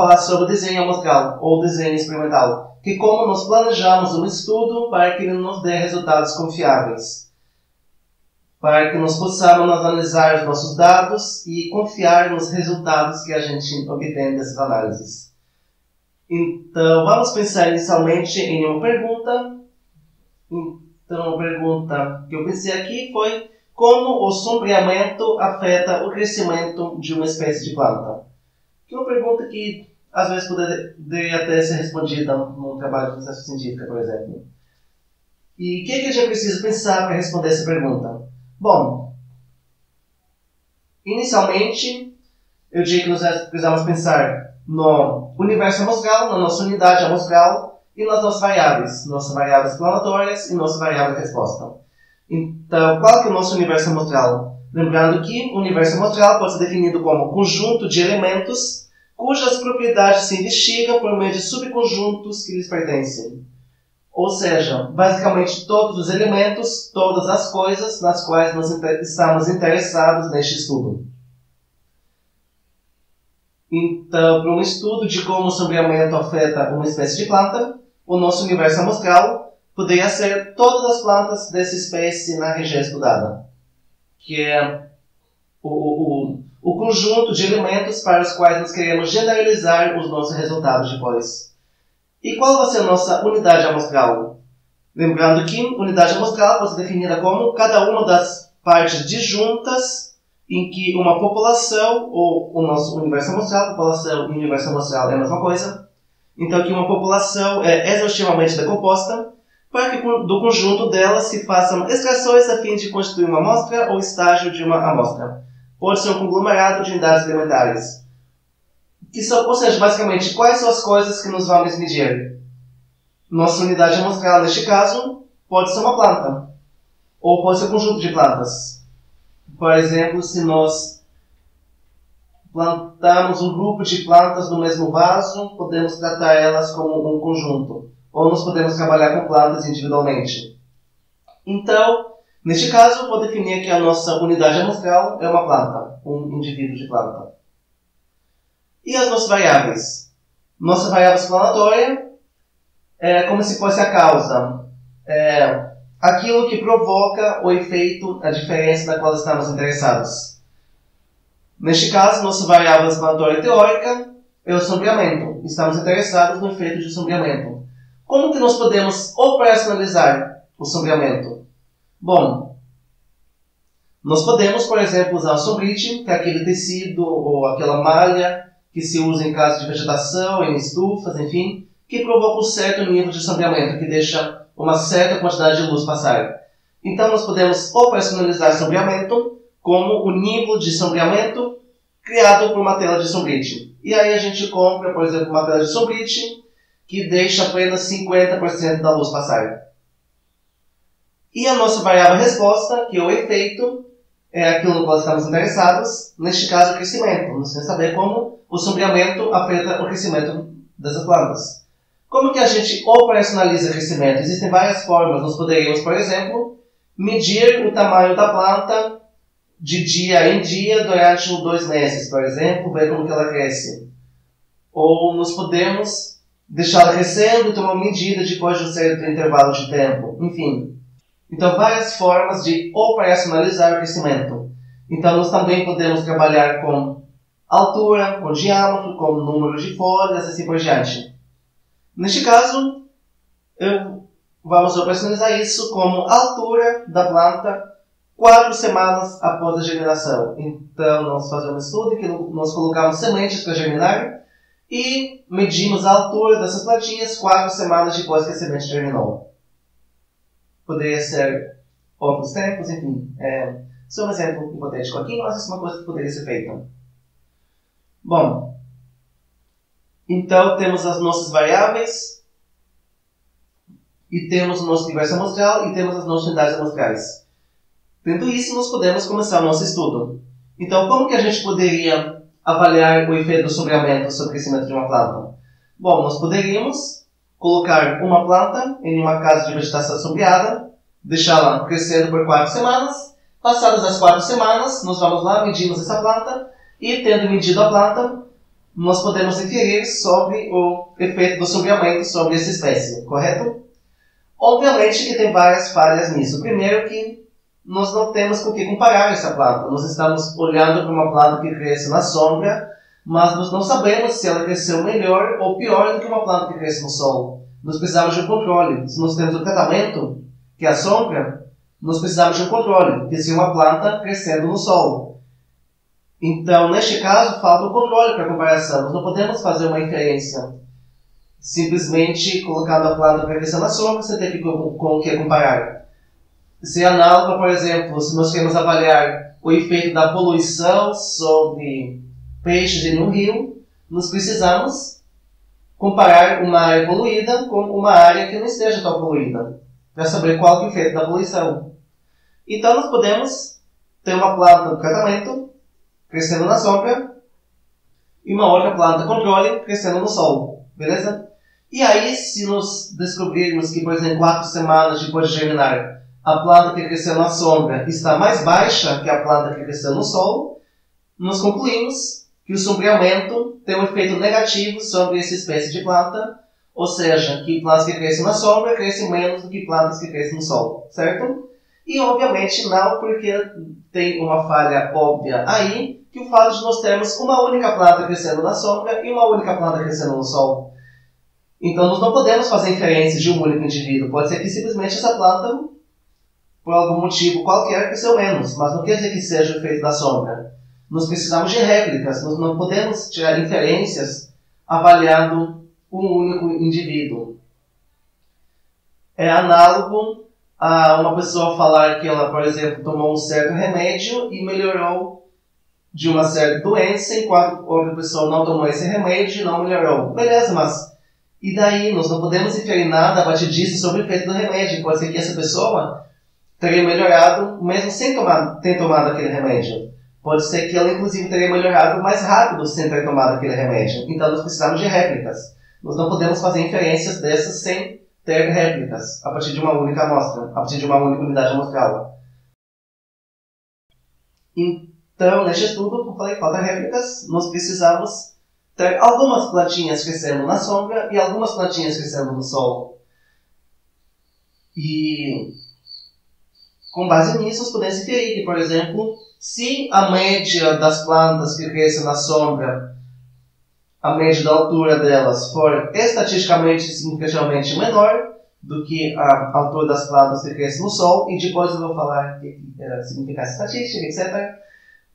falar sobre o desenho amostral ou desenho experimental, que é como nós planejamos um estudo para que ele nos dê resultados confiáveis, para que nós possamos analisar os nossos dados e confiar nos resultados que a gente obtém dessas análises. Então, vamos pensar inicialmente em uma pergunta. Então, a pergunta que eu pensei aqui foi: como o sombreamento afeta o crescimento de uma espécie de planta? Que é uma pergunta que, às vezes, poderia até ser respondida num trabalho de iniciação científica, por exemplo. E o que a gente precisa pensar para responder essa pergunta? Bom, inicialmente, eu diria que nós precisamos pensar no universo amostral, na nossa unidade amostral e nas nossas variáveis planatórias e nossa variável de resposta. Então, qual que é o nosso universo amostral? Lembrando que o universo amostral pode ser definido como conjunto de elementos cujas propriedades se investigam por meio de subconjuntos que lhes pertencem. Ou seja, basicamente todos os elementos, todas as coisas nas quais nós estamos interessados neste estudo. Então, para um estudo de como o sombreamento afeta uma espécie de planta, o nosso universo amostral poderia ser todas as plantas dessa espécie na região estudada, que é o conjunto de elementos para os quais nós queremos generalizar os nossos resultados depois. E qual vai ser a nossa unidade amostral? Lembrando que unidade amostral pode ser definida como cada uma das partes disjuntas em que uma população, ou o nosso universo amostral, população e universo amostral é a mesma coisa, então que uma população é exaustivamente decomposta, para que do conjunto delas se façam extrações a fim de constituir uma amostra ou estágio de uma amostra. Pode ser um conglomerado de unidades elementares. Ou seja, basicamente, quais são as coisas que nos vamos medir? Nossa unidade amostral, neste caso, pode ser uma planta, ou pode ser um conjunto de plantas. Por exemplo, se nós plantarmos um grupo de plantas no mesmo vaso, podemos tratar elas como um conjunto. Ou nós podemos trabalhar com plantas individualmente. Então, neste caso, vou definir que a nossa unidade amostral é uma planta, um indivíduo de planta. E as nossas variáveis? Nossa variável explanatória é como se fosse a causa. É aquilo que provoca o efeito, a diferença na qual estamos interessados. Neste caso, nossa variável explanatória teórica é o sombreamento. Estamos interessados no efeito de sombreamento. Como que nós podemos operacionalizar o sombreamento? Bom, nós podemos, por exemplo, usar o sombrite, que é aquele tecido ou aquela malha que se usa em caso de vegetação, em estufas, enfim, que provoca um certo nível de sombreamento, que deixa uma certa quantidade de luz passar. Então, nós podemos operacionalizar sombreamento como o nível de sombreamento criado por uma tela de sombrite. E aí a gente compra, por exemplo, uma tela de sombrite que deixa apenas 50% da luz passar. E a nossa variável resposta, que é o efeito, é aquilo no qual estamos interessados, neste caso o crescimento. Nós queremos saber como o sombreamento afeta o crescimento dessas plantas. Como que a gente operacionaliza o crescimento? Existem várias formas. Nós poderíamos, por exemplo, medir o tamanho da planta de dia em dia durante 2 meses, por exemplo, ver como que ela cresce. Ou nós podemos deixá-la crescendo e tomar uma medida depois de um certo intervalo de tempo. Enfim. Então, várias formas de operacionalizar o crescimento. Então, nós também podemos trabalhar com altura, com diâmetro, com número de folhas, assim por diante. Neste caso, vamos operacionalizar isso como altura da planta 4 semanas após a germinação. Então, nós fazemos um estudo em que nós colocamos sementes para germinar e medimos a altura dessas plantinhas 4 semanas depois que a semente germinou. Poderia ser outros tempos, enfim. Só um exemplo hipotético aqui, mas isso é uma coisa que poderia ser feita. Bom, então temos as nossas variáveis, e temos o nosso universo amostral, e temos as nossas unidades amostrais. Tendo isso, nós podemos começar o nosso estudo. Então, como que a gente poderia avaliar o efeito do sombreamento sobre o crescimento de uma planta? Bom, nós poderíamos colocar uma planta em uma casa de vegetação sombreada, deixá-la crescendo por 4 semanas. Passadas as 4 semanas, nós vamos lá, medimos essa planta e, tendo medido a planta, nós podemos inferir sobre o efeito do sombreamento sobre essa espécie, correto? Obviamente que tem várias falhas nisso. Primeiro que nós não temos com o que comparar essa planta. Nós estamos olhando para uma planta que cresce na sombra, mas nós não sabemos se ela cresceu melhor ou pior do que uma planta que cresce no sol. Nós precisamos de um controle. Se nós temos o tratamento, que é a sombra, nós precisamos de um controle, que seria uma planta crescendo no sol. Então, neste caso, falta um controle para a comparação. Nós não podemos fazer uma inferência simplesmente colocando a planta para crescer na sombra, você tem com o que comparar. Se é análogo, por exemplo, se nós queremos avaliar o efeito da poluição sobre peixes em um rio, nós precisamos comparar uma área poluída com uma área que não esteja tão poluída, para saber qual é o efeito da poluição. Então, nós podemos ter uma planta de tratamento crescendo na sombra e uma outra planta controle crescendo no sol. Beleza? E aí, se nós descobrirmos que, por exemplo, 4 semanas depois de germinar, a planta que cresceu na sombra está mais baixa que a planta que cresceu no sol, nós concluímos que o sombreamento tem um efeito negativo sobre essa espécie de planta, ou seja, que plantas que crescem na sombra crescem menos do que plantas que crescem no sol, certo? E, obviamente, não, porque tem uma falha óbvia aí, que o fato de nós termos uma única planta crescendo na sombra e uma única planta crescendo no sol. Então, nós não podemos fazer inferências de um único indivíduo. Pode ser que simplesmente essa planta, por algum motivo qualquer, cresceu menos, mas não quer dizer que seja o efeito da sombra. Nós precisamos de réplicas, nós não podemos tirar inferências avaliando um único indivíduo. É análogo a uma pessoa falar que ela, por exemplo, tomou um certo remédio e melhorou de uma certa doença, enquanto outra pessoa não tomou esse remédio e não melhorou. Beleza, mas e daí? Nós não podemos inferir nada a partir disso sobre o efeito do remédio. Pode ser que essa pessoa teria melhorado mesmo sem ter tomado aquele remédio. Pode ser que ela, inclusive, teria melhorado mais rápido sem ter tomado aquele remédio. Então, nós precisamos de réplicas. Nós não podemos fazer inferências dessas sem ter réplicas a partir de uma única amostra, a partir de uma única unidade amostral. Então, neste estudo, como falei, falta réplicas, nós precisamos ter algumas plantinhas crescendo na sombra e algumas plantinhas crescendo no sol. E, com base nisso, nós podemos inferir que, por exemplo, se a média das plantas que crescem na sombra, a média da altura delas for estatisticamente significativamente menor do que a altura das plantas que crescem no sol, e depois eu vou falar o que significa essa estatística, etc.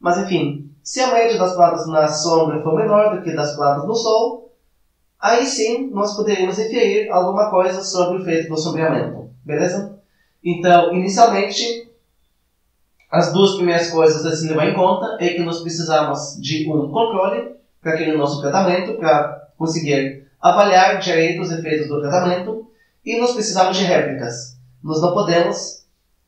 Mas, enfim, se a média das plantas na sombra for menor do que das plantas no sol, aí sim nós poderíamos inferir alguma coisa sobre o efeito do sombreamento. Beleza? Então, inicialmente, as duas primeiras coisas a se levar em conta é que nós precisamos de um controle para aquele nosso tratamento, para conseguir avaliar direito os efeitos do tratamento, e nós precisamos de réplicas. Nós não podemos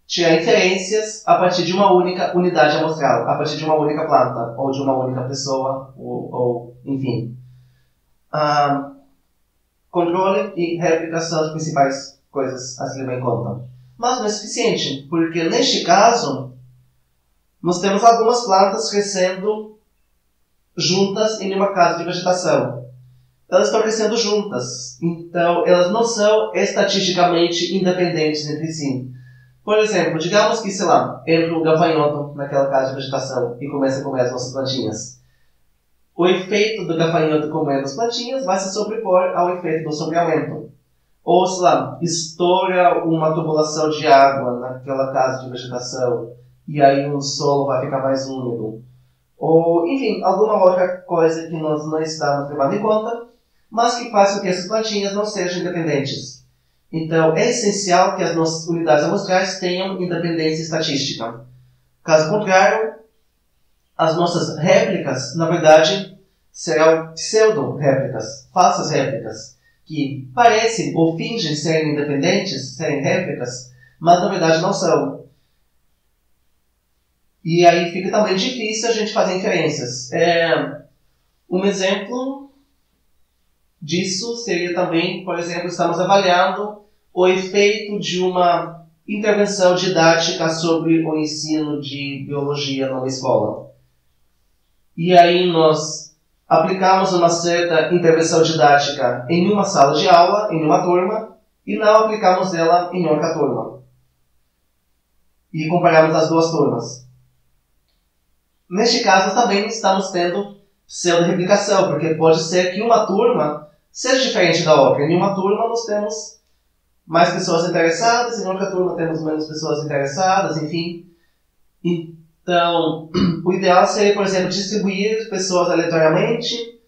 tirar inferências a partir de uma única unidade amostral, a partir de uma única planta, ou de uma única pessoa, ou enfim. Controle e réplicas são as principais coisas a se levar em conta. Mas não é suficiente, porque neste caso, nós temos algumas plantas crescendo juntas em uma casa de vegetação. Elas estão crescendo juntas, então elas não são estatisticamente independentes entre si. Por exemplo, digamos que, sei lá, entra um gafanhoto naquela casa de vegetação e começa a comer as nossas plantinhas. O efeito do gafanhoto comendo as plantinhas vai se sobrepor ao efeito do sombreamento. Ou, sei lá, estoura uma tubulação de água naquela casa de vegetação e aí o solo vai ficar mais úmido. Ou, enfim, alguma outra coisa que nós não estamos levando em conta, mas que faz com que essas plantinhas não sejam independentes. Então, é essencial que as nossas unidades amostrais tenham independência estatística. Caso contrário, as nossas réplicas, na verdade, serão pseudo-réplicas, falsas réplicas, que parecem ou fingem serem independentes, serem réplicas, mas na verdade não são. E aí fica também difícil a gente fazer inferências. Um exemplo disso seria também, por exemplo, estamos avaliando o efeito de uma intervenção didática sobre o ensino de biologia numa escola. E aí nós aplicamos uma certa intervenção didática em uma sala de aula, em uma turma, e não aplicamos ela em outra turma. E comparamos as duas turmas. Neste caso, também estamos tendo pseudo-replicação, porque pode ser que uma turma seja diferente da outra. Em uma turma nós temos mais pessoas interessadas, em outra turma temos menos pessoas interessadas, enfim. Então, o ideal seria, por exemplo, distribuir pessoas aleatoriamente,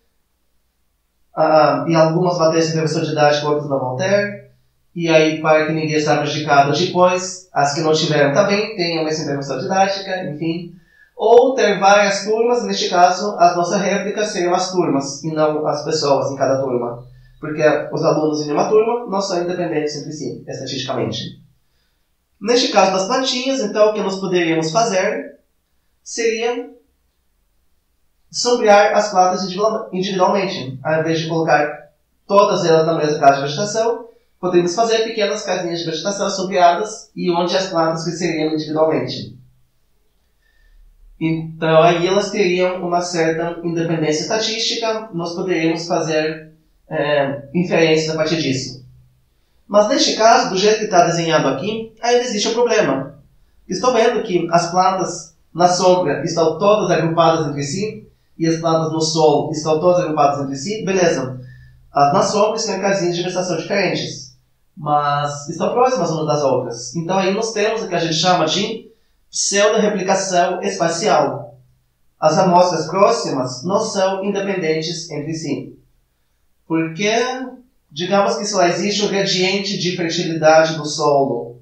e algumas vão ter essa intervenção didática, outras não vão ter, e aí, para que ninguém seja prejudicado depois, as que não tiveram também tenham essa intervenção didática, enfim. Ou ter várias turmas, neste caso, as nossas réplicas seriam as turmas, e não as pessoas em cada turma. Porque os alunos em uma turma não são independentes entre si, estatisticamente. Neste caso das plantinhas, então, o que nós poderíamos fazer seria sombrear as plantas individualmente. Ao invés de colocar todas elas na mesma casa de vegetação, poderíamos fazer pequenas casinhas de vegetação sombreadas e onde as plantas cresceriam individualmente. Então, aí elas teriam uma certa independência estatística, nós poderíamos fazer inferências a partir disso. Mas neste caso, do jeito que está desenhado aqui, ainda existe um problema. Estou vendo que as plantas na sombra estão todas agrupadas entre si, e as plantas no solo estão todas agrupadas entre si, beleza. As na sombra estão em casinhas de vegetação diferentes, mas estão próximas umas das outras. Então aí nós temos o que a gente chama de pseudo-replicação espacial. As amostras próximas não são independentes entre si. Porque, digamos que só existe um gradiente de fertilidade do solo.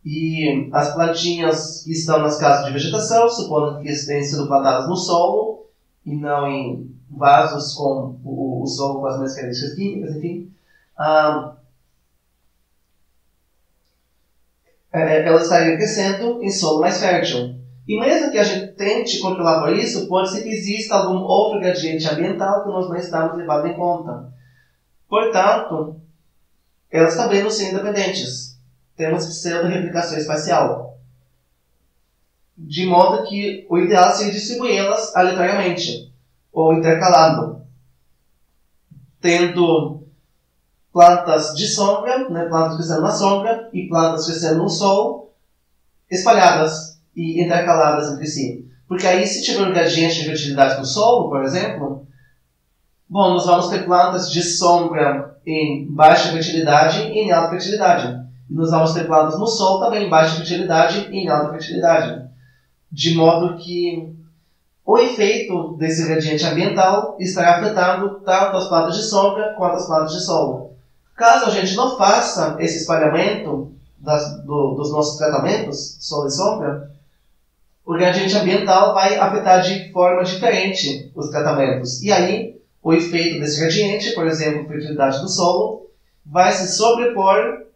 E as plantinhas que estão nas casas de vegetação, supondo que tenham sido plantadas no solo, e não em vasos com o solo com as mesmas características químicas, enfim, elas estariam crescendo em solo mais fértil. E mesmo que a gente tente controlar por isso, pode ser que exista algum outro gradiente ambiental que nós não estamos levando em conta. Portanto, elas também não são independentes. Temos pseudo-replicação espacial. De modo que o ideal seria distribuí-las aleatoriamente, ou intercalando, tendo plantas de sombra, plantas crescendo na sombra, e plantas crescendo no sol, espalhadas e intercaladas entre si. Porque aí, se tiver um gradiente de fertilidade no solo, por exemplo, bom, nós vamos ter plantas de sombra em baixa fertilidade e em alta fertilidade. E nós vamos ter plantas no sol também em baixa fertilidade e em alta fertilidade. De modo que o efeito desse gradiente ambiental estará afetando tanto as plantas de sombra quanto as plantas de solo. Caso a gente não faça esse espalhamento dos nossos tratamentos, sol e sombra, o gradiente ambiental vai afetar de forma diferente os tratamentos. E aí, o efeito desse gradiente, por exemplo, fertilidade do solo, vai se sobrepor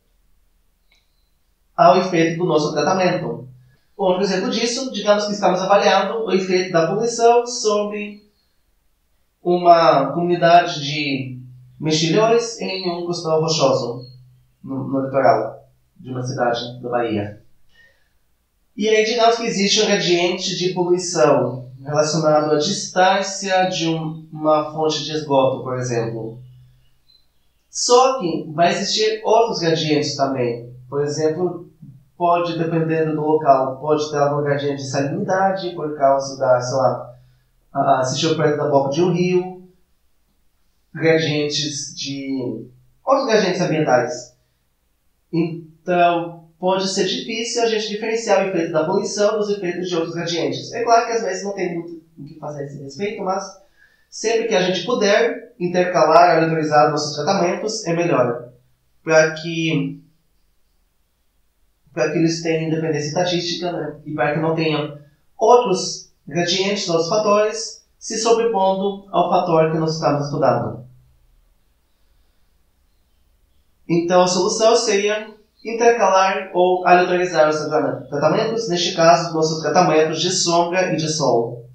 ao efeito do nosso tratamento. Outro exemplo disso, digamos que estamos avaliando o efeito da poluição sobre uma comunidade de mexilhões em um costão rochoso, no litoral de uma cidade da Bahia. E aí, digamos que existe um gradiente de poluição relacionado à distância de uma fonte de esgoto, por exemplo. Só que vai existir outros gradientes também. Por exemplo, pode, dependendo do local, pode ter algum gradiente de salinidade por causa da, sei lá, se estiver perto da boca de um rio, outros gradientes ambientais. Então, pode ser difícil a gente diferenciar o efeito da poluição dos efeitos de outros gradientes. É claro que às vezes não tem muito o que fazer a esse respeito, mas sempre que a gente puder intercalar e aleatorizar nossos tratamentos, é melhor. Para que eles tenham independência estatística, né? E para que não tenham outros gradientes, outros fatores, se sobrepondo ao fator que nós estamos estudando. Então a solução seria intercalar ou aleatorizar os tratamentos, neste caso, nossos tratamentos de sombra e de sol.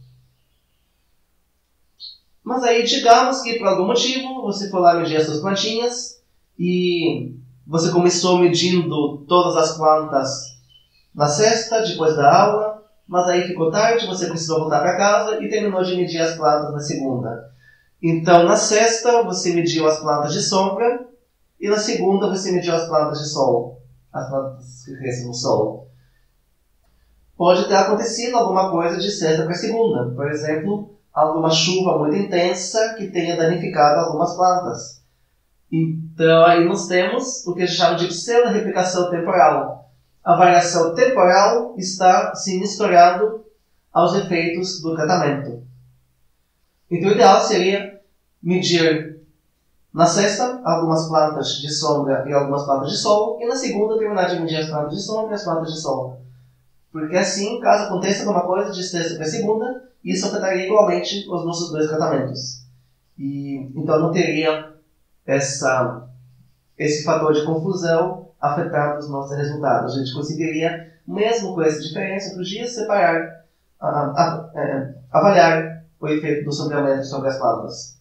Mas aí, digamos que por algum motivo você for lá medir as suas plantinhas e você começou medindo todas as plantas na sexta, depois da aula, mas aí ficou tarde, você precisou voltar para casa e terminou de medir as plantas na segunda. Então, na sexta, você mediu as plantas de sombra e na segunda você mediu as plantas de sol, as plantas que crescem no sol. Pode ter acontecido alguma coisa de sexta para segunda, por exemplo, alguma chuva muito intensa que tenha danificado algumas plantas. Então, aí nós temos o que a gente chama de pseudo-replicação temporal. A variação temporal está se misturando aos efeitos do tratamento. Então, o ideal seria medir na sexta algumas plantas de sombra e algumas plantas de sol, e na segunda terminar de medir as plantas de sombra e as plantas de sol. Porque assim, caso aconteça alguma coisa de sexta para segunda, isso afetaria igualmente os nossos dois tratamentos. E então não teria esse fator de confusão afetando os nossos resultados. A gente conseguiria, mesmo com essa diferença para os dias, separar, avaliar o efeito do sombreamento sobre as plantas.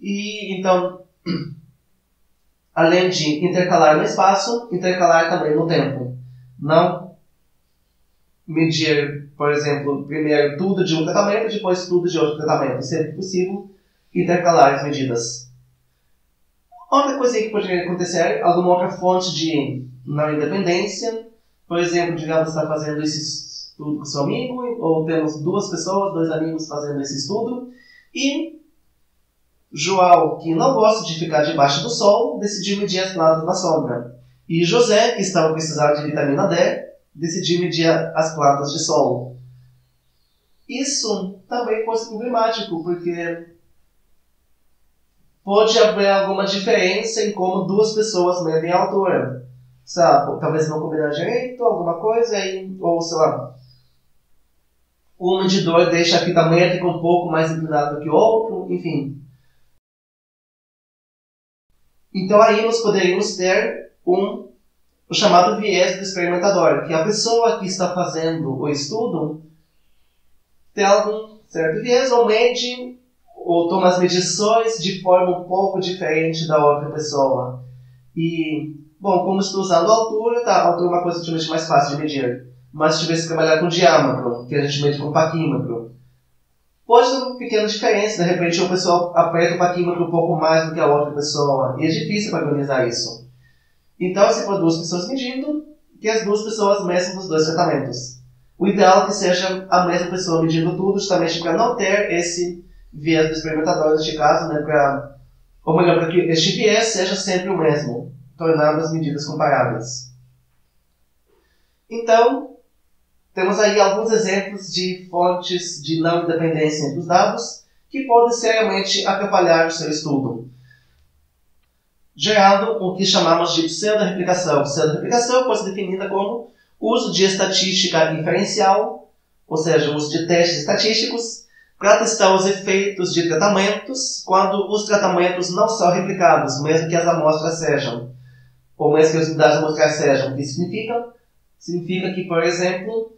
E então, além de intercalar no espaço, intercalar também no tempo. Não medir, por exemplo, primeiro tudo de um tratamento, depois tudo de outro tratamento. Sempre que possível, intercalar as medidas. Outra coisa que poderia acontecer, alguma outra fonte de não independência. Por exemplo, digamos, está fazendo esse estudo com seu amigo, ou temos duas pessoas, dois amigos fazendo esse estudo, e João, que não gosta de ficar debaixo do sol, decidiu medir as plantas na sombra. E José, que estava precisando de vitamina D, decidiu medir as plantas de sol. Isso também pode ser problemático, porque pode haver alguma diferença em como duas pessoas medem a altura. Sabe? Talvez não combinar direito, alguma coisa, ou sei lá, o medidor deixa a fita métrica um pouco mais inclinada do que o outro, enfim. Então aí nós poderíamos ter o chamado viés do experimentador, que a pessoa que está fazendo o estudo tem algum certo viés, ou mede, ou toma as medições de forma um pouco diferente da outra pessoa. E, bom, como estou usando a altura, tá, a altura é uma coisa que mais fácil de medir. Mas se tivesse que trabalhar com diâmetro, que a gente mede com paquímetro, pode ter uma pequena diferença. De repente, uma pessoa aperta o paquímetro um pouco mais do que a outra pessoa. E é difícil para organizar isso. Então, se for duas pessoas medindo, que as duas pessoas meçam os dois tratamentos. O ideal é que seja a mesma pessoa medindo tudo, justamente para não ter esse viés do experimentador, neste caso, né, ou melhor, para que este viés seja sempre o mesmo, tornando as medidas comparáveis. Então, temos aí alguns exemplos de fontes de não independência entre os dados que podem seriamente atrapalhar o seu estudo, gerando o que chamamos de pseudo-replicação. Pseudo-replicação pode ser definida como uso de estatística inferencial, ou seja, uso de testes estatísticos, para testar os efeitos de tratamentos quando os tratamentos não são replicados, mesmo que as amostras sejam, ou mesmo que as unidades amostrais sejam. O que significa? Significa que, por exemplo,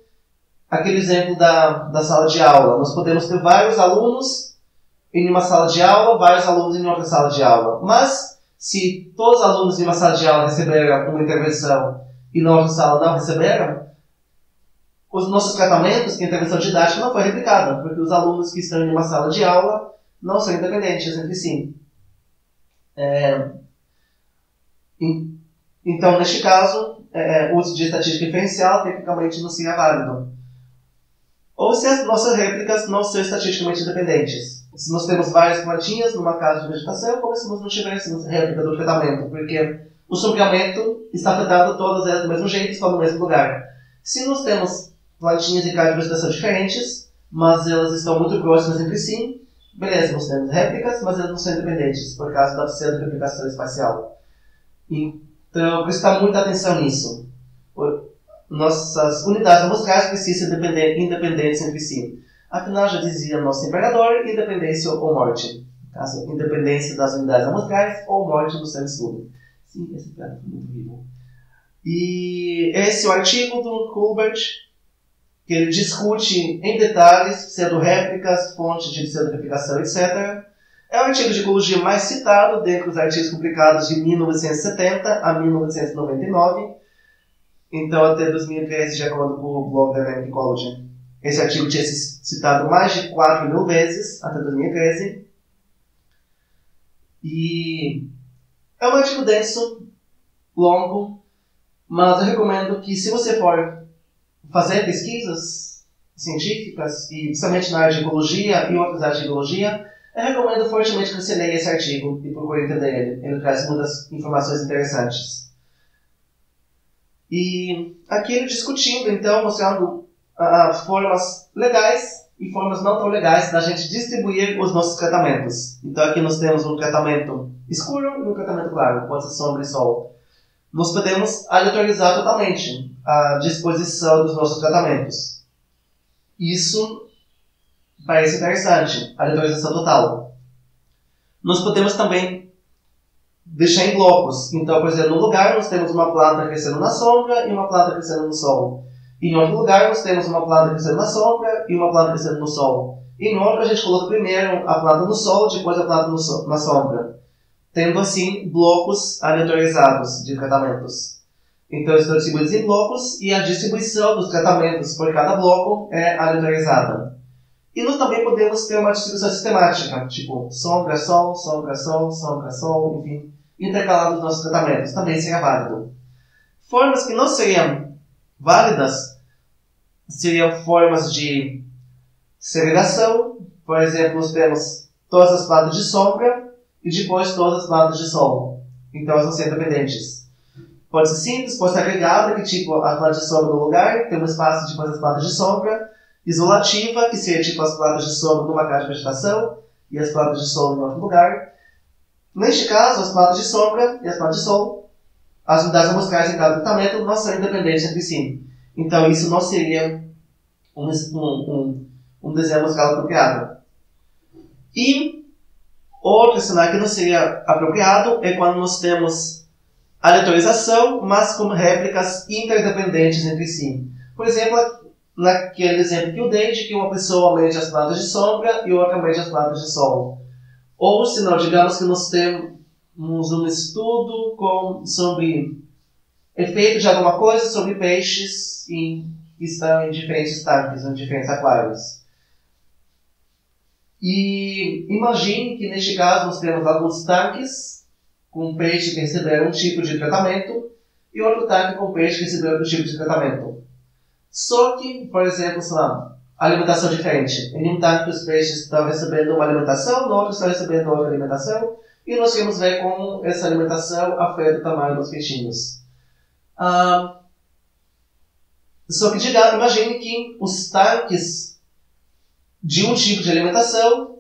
aquele exemplo da sala de aula, nós podemos ter vários alunos em uma sala de aula, vários alunos em outra sala de aula, mas se todos os alunos em uma sala de aula receberam uma intervenção e na outra sala não receberam, os nossos tratamentos, que a intervenção didática não foi replicada, porque os alunos que estão em uma sala de aula não são independentes entre si. Então, neste caso, o uso de estatística inferencial tecnicamente não seria válido. Ou se as nossas réplicas não são estatisticamente independentes. Se nós temos várias plantinhas numa casa de vegetação, como se nós não tivéssemos réplica do tratamento, porque o sombreamento está afetando todas elas do mesmo jeito e estão no mesmo lugar. Se nós temos plantinhas e casas de vegetação diferentes, mas elas estão muito próximas entre si, beleza, nós temos réplicas, mas elas não são independentes, por causa da pseudo-replicação espacial. Então, prestar muita atenção nisso. Nossas unidades amostrais precisam ser independentes entre si. Afinal, já dizia nosso imperador, independência ou morte. Caso, independência das unidades amostrais ou morte do seu estudo. Sim, esse piada foi muito horrível. E esse é o artigo do Colbert, que ele discute em detalhes pseudo-réplicas, fontes de pseudo-replicação, etc. É o artigo de ecologia mais citado dentre os artigos publicados de 1970 a 1999. Então, até 2013, de acordo com o blog da Dynamic Ecology. Esse artigo tinha sido citado mais de 4.000 vezes até 2013. E é um artigo denso, longo, mas eu recomendo que, se você for fazer pesquisas científicas, e principalmente na área de ecologia e outras áreas de biologia, eu recomendo fortemente que você leia esse artigo e procure entender ele. Ele traz muitas informações interessantes. E aqui ele discutindo, então, mostrando formas legais e formas não tão legais da gente distribuir os nossos tratamentos. Então aqui nós temos um tratamento escuro e um tratamento claro, pode ser sombra e sol. Nós podemos aleatorizar totalmente a disposição dos nossos tratamentos. Isso parece interessante, aleatorização total. Nós podemos também deixar em blocos. Então, por exemplo, no lugar nós temos uma planta crescendo na sombra e uma planta crescendo no sol. Em outro lugar nós temos uma planta crescendo na sombra e uma planta crescendo no sol. E em outro a gente coloca primeiro a planta no sol, depois a planta na sombra. Tendo assim blocos aleatorizados de tratamentos. Então estão distribuídos em blocos e a distribuição dos tratamentos por cada bloco é aleatorizada. E nós também podemos ter uma distribuição sistemática, tipo sombra, sol, sombra, sol, sombra, sol, enfim, intercalando os nossos tratamentos. Também seria válido. Formas que não seriam válidas seriam formas de segregação. Por exemplo, nós temos todas as plantas de sombra e depois todas as plantas de sol. Então elas vão ser independentes. Pode ser simples, pode ser agregada, que tipo a planta de sombra no lugar, tem um espaço depois das plantas de sombra. Isolativa, que seria tipo as plantas de sombra numa caixa de vegetação e as plantas de sol em outro lugar. Neste caso, as plantas de sombra e as plantas de sol, as unidades amoscais em cada tratamento não são independentes entre si. Então isso não seria um desenho amoscal apropriado. E outro cenário que não seria apropriado é quando nós temos aleatorização, mas com réplicas interdependentes entre si. Por exemplo, naquele exemplo que eu dei, de que uma pessoa mede as plantas de sombra e outra mede as plantas de sol. Ou, se não, digamos que nós temos um estudo sobre efeito de alguma coisa sobre peixes que estão em diferentes tanques, em diferentes aquários. E imagine que, neste caso, nós temos alguns tanques com peixes que receberam um tipo de tratamento e outro tanque com peixes que receberam outro tipo de tratamento. Só que, por exemplo, sei lá, alimentação diferente. Em um tanque os peixes estão recebendo uma alimentação, no outro estão recebendo outra alimentação, e nós queremos ver como essa alimentação afeta o tamanho dos peixinhos. Só que imagine que os tanques de um tipo de alimentação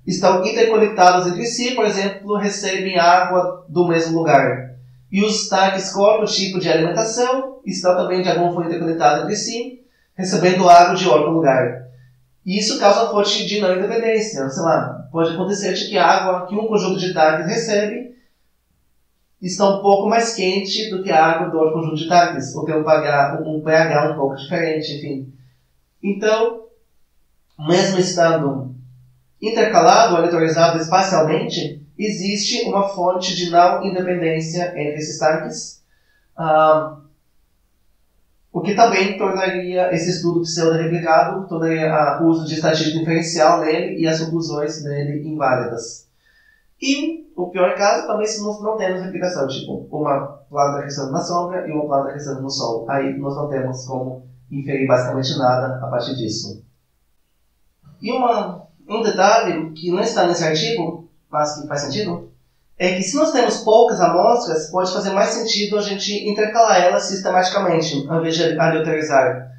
estão interconectados entre si, por exemplo, recebem água do mesmo lugar. E os tanques com outro tipo de alimentação estão também de alguma forma interconectados entre si, recebendo água de outro lugar. E isso causa uma fonte de não independência. Sei lá, pode acontecer de que a água que um conjunto de tanques recebe está um pouco mais quente do que a água do outro conjunto de tanques, ou tem um pH um pouco diferente, enfim. Então, mesmo estando intercalado ou aleatorizado espacialmente, existe uma fonte de não independência entre esses tanques, o que também tornaria esse estudo pseudo-replicado, tornaria o uso de estatística inferencial nele e as conclusões dele inválidas. E o pior caso também se nós não temos replicação, tipo uma planta crescendo na sombra e uma planta crescendo no sol. Aí nós não temos como inferir basicamente nada a partir disso. E um detalhe que não está nesse artigo, mas que faz sentido, é que se nós temos poucas amostras, pode fazer mais sentido a gente intercalar elas sistematicamente, ao invés de aleatorizar.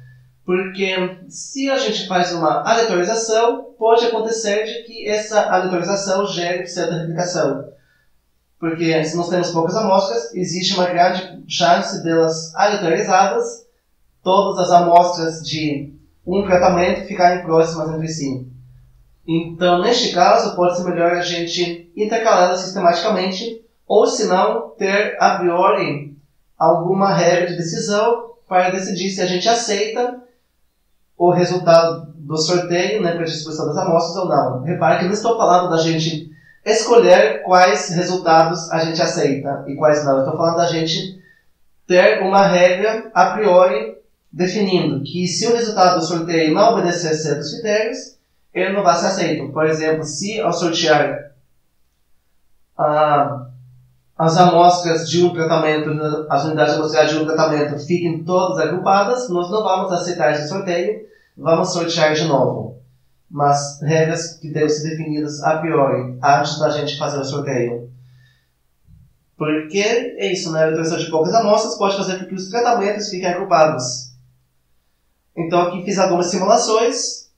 Porque se a gente faz uma aleatorização, pode acontecer de que essa aleatorização gere pseudo-replicação. Porque se nós temos poucas amostras, existe uma grande chance delas aleatorizadas, todas as amostras de um tratamento ficarem próximas entre si. Então, neste caso, pode ser melhor a gente intercalá-las sistematicamente, ou se não, ter a priori alguma regra de decisão para decidir se a gente aceita o resultado do sorteio, para a distribuição das amostras ou não. Repare que não estou falando da gente escolher quais resultados a gente aceita e quais não. Estou falando da gente ter uma regra a priori definindo que se o resultado do sorteio não obedecer certos critérios, ele não vai ser aceito. Por exemplo, se ao sortear as amostras de um tratamento, as unidades amostrais de um tratamento fiquem todas agrupadas, nós não vamos aceitar esse sorteio, vamos sortear de novo. Mas regras que devem ser definidas a priori, antes da gente fazer o sorteio. Porque é isso, né? A utilização de poucas amostras pode fazer com que os tratamentos fiquem agrupados. Então aqui fiz algumas simulações.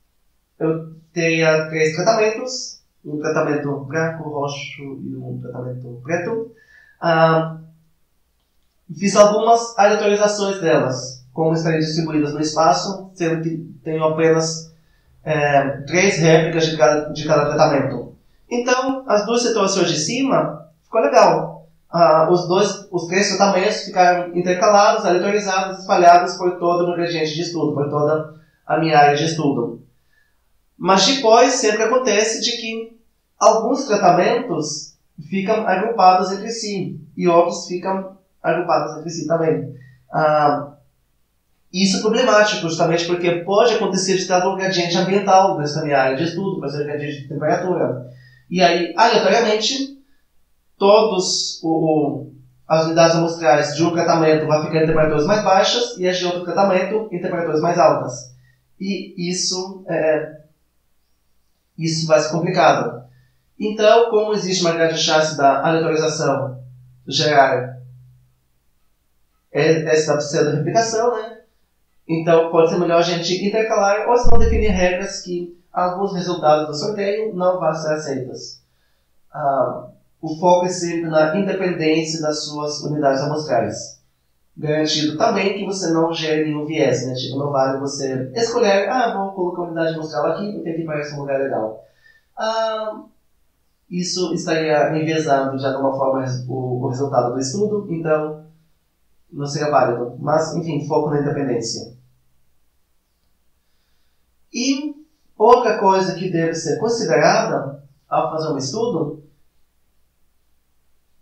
Eu tenho 3 tratamentos. Um tratamento branco, roxo e um tratamento preto. Fiz algumas aleatorizações delas, como estariam distribuídas no espaço, sendo que tenho apenas 3 réplicas de cada tratamento. Então, as 2 situações de cima, ficou legal. Os 3 tratamentos ficaram intercalados, aleatorizados, espalhados por todo o meu gradiente de estudo, por toda a minha área de estudo. Mas depois sempre acontece de que alguns tratamentos ficam agrupados entre si e outros ficam agrupados entre si também. Isso é problemático, justamente porque pode acontecer de ter algum gradiente ambiental nessa minha área de estudo, por exemplo, gradiente de temperatura. E aí, aleatoriamente, as unidades amostrais de um tratamento vão ficar em temperaturas mais baixas e as de outro tratamento em temperaturas mais altas. E isso vai ser complicado. Então, como existe uma grande chance da aleatorização gerar essa pseudo-replicação, né? Então, pode ser melhor a gente intercalar ou se não definir regras que alguns resultados do sorteio não vão ser aceitos. O foco é sempre na independência das suas unidades amostrais. Garantido também que você não gere nenhum viés, né? Tipo, não vale você escolher, vou colocar uma unidade amostral aqui porque aqui parece um lugar legal. Isso estaria enviesando de alguma forma o resultado do estudo, então não seria válido. Mas, enfim, foco na independência. E outra coisa que deve ser considerada ao fazer um estudo,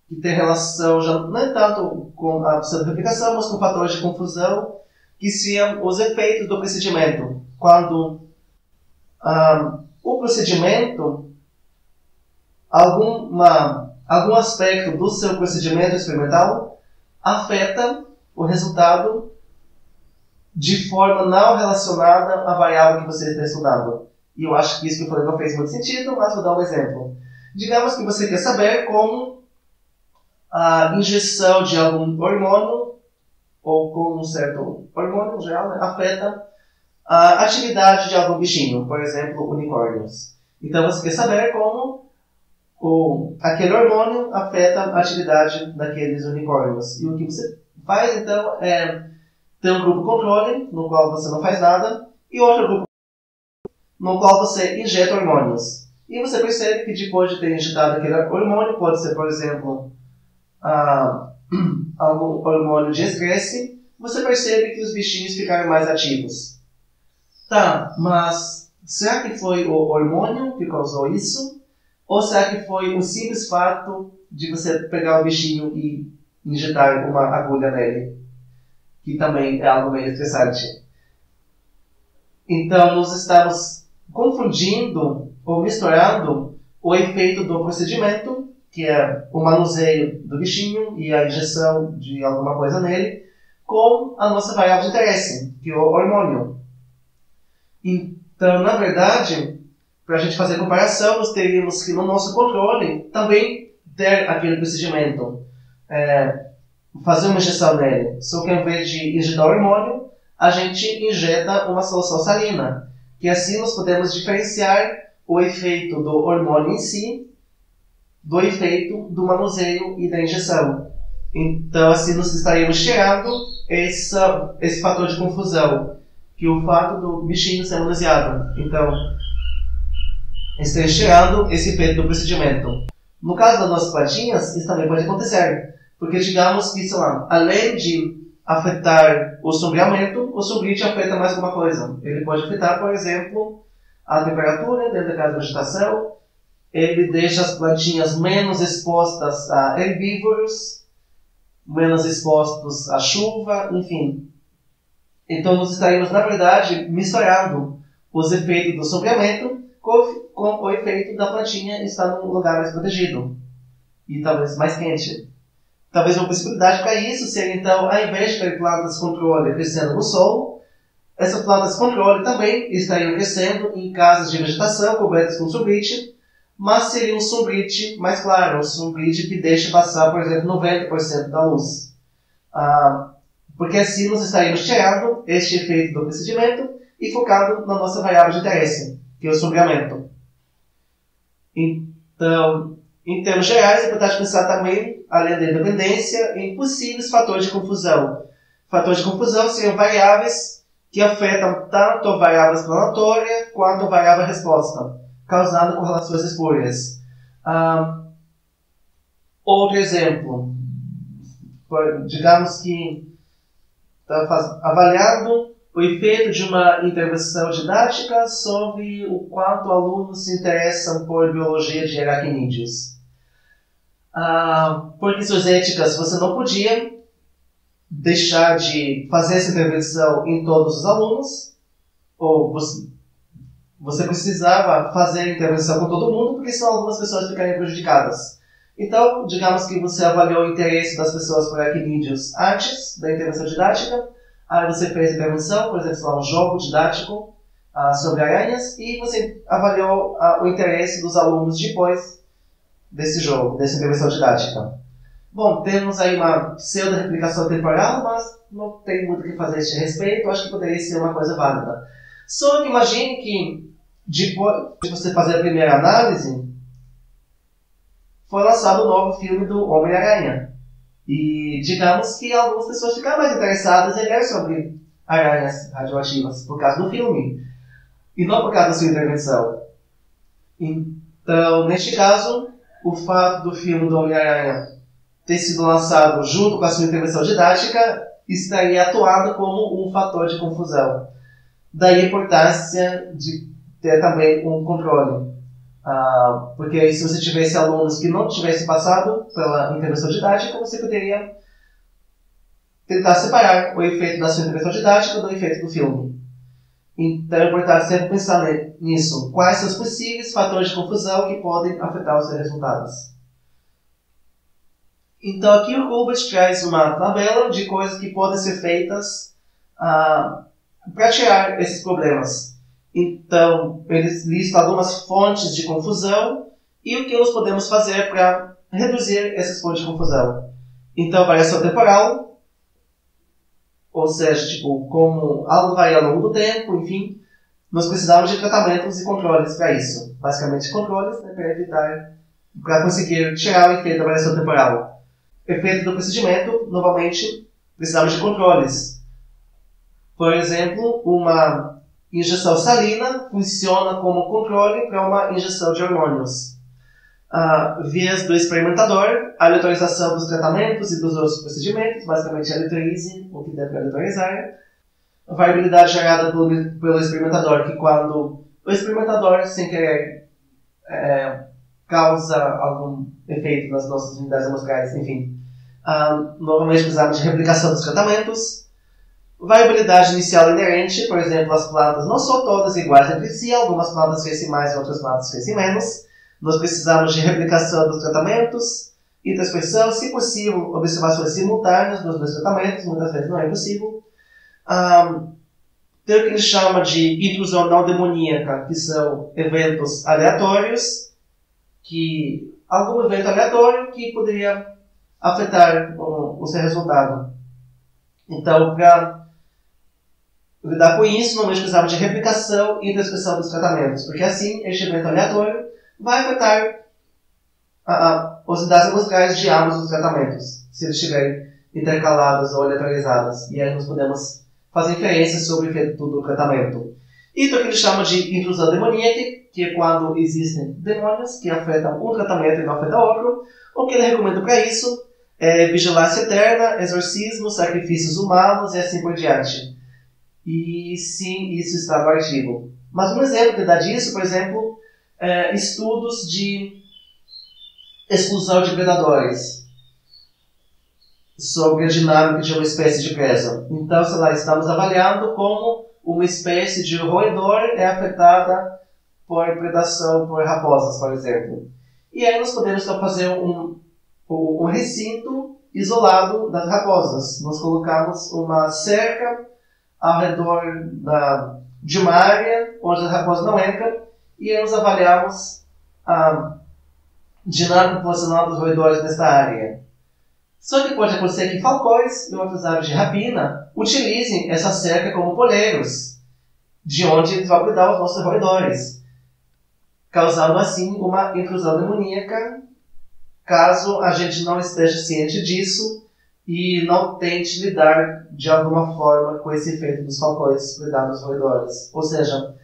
que tem relação já não é tanto com a pseudo-replicação, mas com fatores de confusão, que são os efeitos do procedimento. Quando o procedimento, algum aspecto do seu procedimento experimental afeta o resultado de forma não relacionada à variável que você está estudando. E eu acho que isso que eu falei não fez muito sentido, mas vou dar um exemplo. Digamos que você quer saber como a injeção de algum hormônio, ou com um certo hormônio, geral, né, afeta a atividade de algum bichinho, por exemplo, unicórnios. Então você quer saber como aquele hormônio afeta a atividade daqueles unicórnios. E o que você faz, então, é ter um grupo controle, no qual você não faz nada, e outro grupo no qual você injeta hormônios. E você percebe que depois de ter injetado aquele hormônio, pode ser, por exemplo, algum hormônio de estresse, você percebe que os bichinhos ficaram mais ativos. Tá, mas será que foi o hormônio que causou isso? Ou será que foi o simples fato de você pegar o bichinho e injetar uma agulha nele? Que também é algo meio estressante. Então, nós estamos confundindo ou misturando o efeito do procedimento, que é o manuseio do bichinho e a injeção de alguma coisa nele, com a nossa variável de interesse, que é o hormônio. Então, na verdade, para a gente fazer a comparação, nós teríamos que, no nosso controle, também ter aquele procedimento. Fazer uma injeção nele. Só que, ao invés de injetar o hormônio, a gente injeta uma solução salina. Que assim nós podemos diferenciar o efeito do hormônio em si do efeito do manuseio e da injeção. Então, assim, nós estaríamos tirando esse fator de confusão, que é o fato do bichinho ser manuseado. Então, estaríamos tirando esse efeito do procedimento. No caso das nossas plantinhas, isso também pode acontecer. Porque digamos que, sei lá, além de afetar o sombreamento, o sombrite afeta mais alguma coisa. Ele pode afetar, por exemplo, a temperatura dentro da casa de vegetação. Ele deixa as plantinhas menos expostas a herbívoros, menos expostos à chuva, enfim. Então, nós estaríamos, na verdade, misturando os efeitos do sombreamento com o efeito da plantinha estar num lugar mais protegido e talvez mais quente. Talvez uma possibilidade para isso seria, então, ao invés de ter plantas controle crescendo no solo, essas plantas controle também estariam crescendo em casas de vegetação cobertas com sombrite, mas seria um sombrite mais claro, um sombrite que deixa passar, por exemplo, 90% da luz. Porque assim nós estaríamos tirando este efeito do procedimento e focado na nossa variável de interesse, que é o sombreamento. Então, em termos gerais, é importante pensar também, além da independência, em possíveis fatores de confusão. Fatores de confusão seriam variáveis que afetam tanto a variável explanatória quanto a variável resposta, causando correlações espúrias. Outro exemplo, digamos que está avaliando o efeito de uma intervenção didática sobre o quanto alunos se interessam por biologia de aracnídeos. Por questões éticas, você não podia deixar de fazer essa intervenção em todos os alunos, ou você precisava fazer a intervenção com todo mundo, porque senão algumas pessoas ficariam prejudicadas. Então, digamos que você avaliou o interesse das pessoas por aracnídeos antes da intervenção didática, aí você fez a intervenção, por exemplo, um jogo didático sobre aranhas, e você avaliou o interesse dos alunos depois desse jogo, dessa intervenção didática. Bom, temos aí uma pseudo-replicação temporal, mas não tem muito o que fazer a este respeito, acho que poderia ser uma coisa válida. Só que imagine que, depois de você fazer a primeira análise, foi lançado um novo filme do Homem-Aranha. E digamos que algumas pessoas ficaram mais interessadas em ler sobre aranhas radioativas por causa do filme, e não por causa da sua intervenção. Então, neste caso, o fato do filme do Homem-Aranha ter sido lançado junto com a sua intervenção didática estaria atuando como um fator de confusão. Daí a importância de ter também um controle. Porque aí, se você tivesse alunos que não tivessem passado pela intervenção didática, você poderia tentar separar o efeito da sua intervenção didática do efeito do filme. Então é importante sempre pensar nisso. Quais são os possíveis fatores de confusão que podem afetar os seus resultados? Então aqui o Hilbert traz uma tabela de coisas que podem ser feitas para tirar esses problemas. Então, eles listam algumas fontes de confusão e o que nós podemos fazer para reduzir essas fontes de confusão. Então, variação temporal, ou seja, como algo varia ao longo do tempo, enfim, nós precisamos de tratamentos e controles para isso. Basicamente, controles para conseguir tirar o efeito da variação temporal. Efeito do procedimento, novamente, precisamos de controles. Por exemplo, uma injeção salina funciona como controle para uma injeção de hormônios. Vias do experimentador, a aleatorização dos tratamentos e dos outros procedimentos, basicamente aleatorize o que deve aleatorizar. A variabilidade gerada pelo experimentador, que quando o experimentador, sem querer, causa algum efeito nas nossas unidades amostrais, enfim. Novamente precisamos de replicação dos tratamentos. Variabilidade inicial inerente, por exemplo, as plantas não são todas iguais entre si, algumas plantas crescem mais e outras plantas crescem menos. Nós precisamos de replicação dos tratamentos, interspeção, se possível, observações simultâneas dos dois tratamentos, muitas vezes não é possível. Tem o que ele chama de intrusão não demoníaca, que são eventos aleatórios, algum evento aleatório que poderia afetar o seu resultado. Então, para lidar com isso, normalmente precisamos de replicação e interspeção dos tratamentos, porque assim, este evento aleatório vai afetar as unidades amostrais de ambos os tratamentos, se eles estiverem intercaladas ou aleatorizadas. E aí nós podemos fazer inferências sobre o efeito do tratamento. E o que ele chama de intrusão demoníaca, que é quando existem demônios que afetam um tratamento e não afetam outro. O que ele recomenda para isso é vigilância eterna, exorcismo, sacrifícios humanos e assim por diante. E sim, isso está no artigo. Mas um exemplo que dá disso, por exemplo, estudos de exclusão de predadores. sobre a dinâmica de uma espécie de presa. Então, sei lá, estamos avaliando como uma espécie de roedor é afetada por predação por raposas, por exemplo. E aí nós podemos então fazer um recinto isolado das raposas. Nós colocamos uma cerca ao redor de uma área onde a raposa não entra e aí nós avaliamos a dinâmica populacional dos roedores nesta área. Só que pode acontecer que falcões e outras aves de rapina utilizem essa cerca como poleiros, de onde eles vão cuidar os nossos roedores, causando assim uma intrusão demoníaca, caso a gente não esteja ciente disso e não tente lidar de alguma forma com esse efeito dos falcões cuidar dos roedores. Ou seja,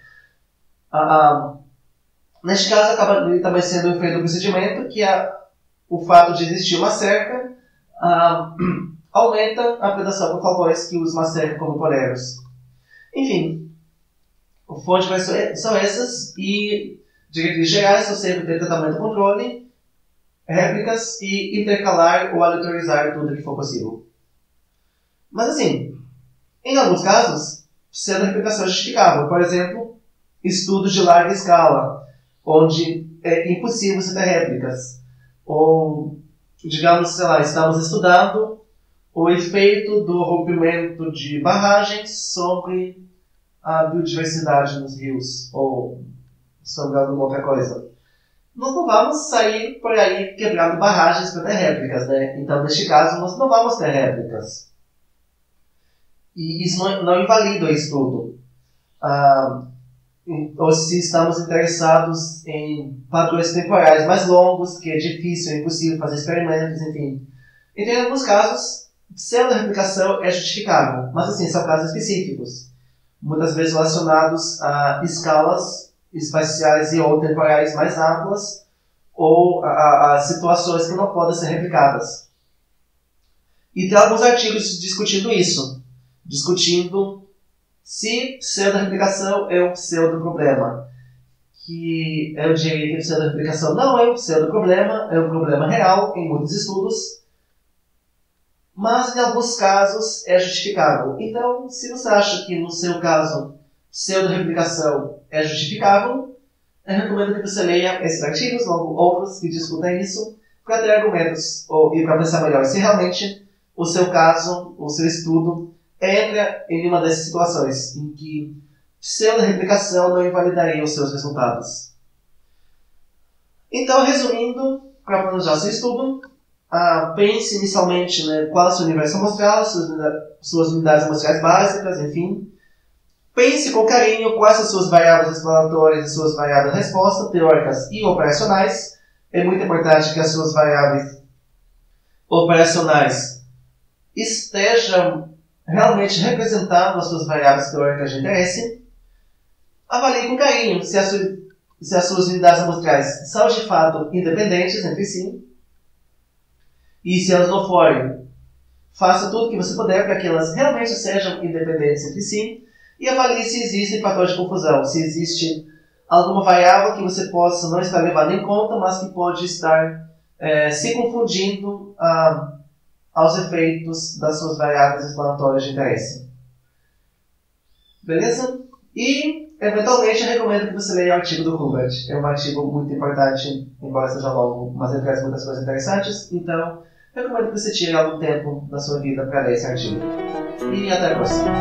neste caso acaba também sendo o efeito do procedimento, que o fato de existir uma cerca aumenta a predação por falcões que usam uma cerca como poleiros. Enfim, fontes são essas e diretrizes gerais são sempre ter tratamento, controle, réplicas e intercalar ou aleatorizar tudo que for possível. Mas assim, em alguns casos, pseudo-replicação é justificável. Por exemplo, estudos de larga escala, onde é impossível você ter réplicas. Ou, digamos, sei lá, estamos estudando o efeito do rompimento de barragens sobre a biodiversidade nos rios, ou sobre alguma outra coisa. Nós não vamos sair por aí quebrando barragens para ter réplicas, né? Então, neste caso, nós não vamos ter réplicas. E isso não invalida o estudo. Ou se estamos interessados em padrões temporais mais longos, que é difícil, é impossível fazer experimentos, enfim. Então, em alguns casos, pseudo-replicação é justificável, mas assim, são casos específicos, muitas vezes relacionados a escalas espaciais e ou temporais mais amplas, ou a situações que não podem ser replicadas. E tem alguns artigos discutindo isso, discutindo se pseudo-replicação é um pseudo-problema. Que eu diria que pseudo-replicação não é um pseudo-problema, é um problema real em muitos estudos, mas em alguns casos é justificável. Então, se você acha que no seu caso pseudo-replicação é justificável, eu recomendo que você leia esses artigos, ou outros que discutem isso, para ter argumentos e para pensar melhor se realmente o seu caso, o seu estudo, entra em uma dessas situações em que pseudo-replicação não invalidaria os seus resultados. Então, resumindo, para planejar seu estudo, pense inicialmente, né, qual é o seu universo amostral, suas unidades amostrais básicas, enfim. Pense com carinho quais são as suas variáveis exploratórias e suas variáveis de resposta, teóricas e operacionais. É muito importante que as suas variáveis operacionais estejam realmente representando as suas variáveis teóricas de interesse. Avalie com carinho se as suas unidades amostrais são de fato independentes entre si. E se elas não forem, faça tudo o que você puder para que elas realmente sejam independentes entre si. E avalie se existem fatores de confusão, se existe alguma variável que você possa não estar levando em conta, mas que pode estar se confundindo aos efeitos das suas variáveis explanatórias de interesse. Beleza? E, eventualmente, eu recomendo que você leia o artigo do Hubert. É um artigo muito importante, embora seja longo, mas ele traz muitas coisas interessantes. Então, eu recomendo que você tire algum tempo da sua vida para ler esse artigo. E até a próxima.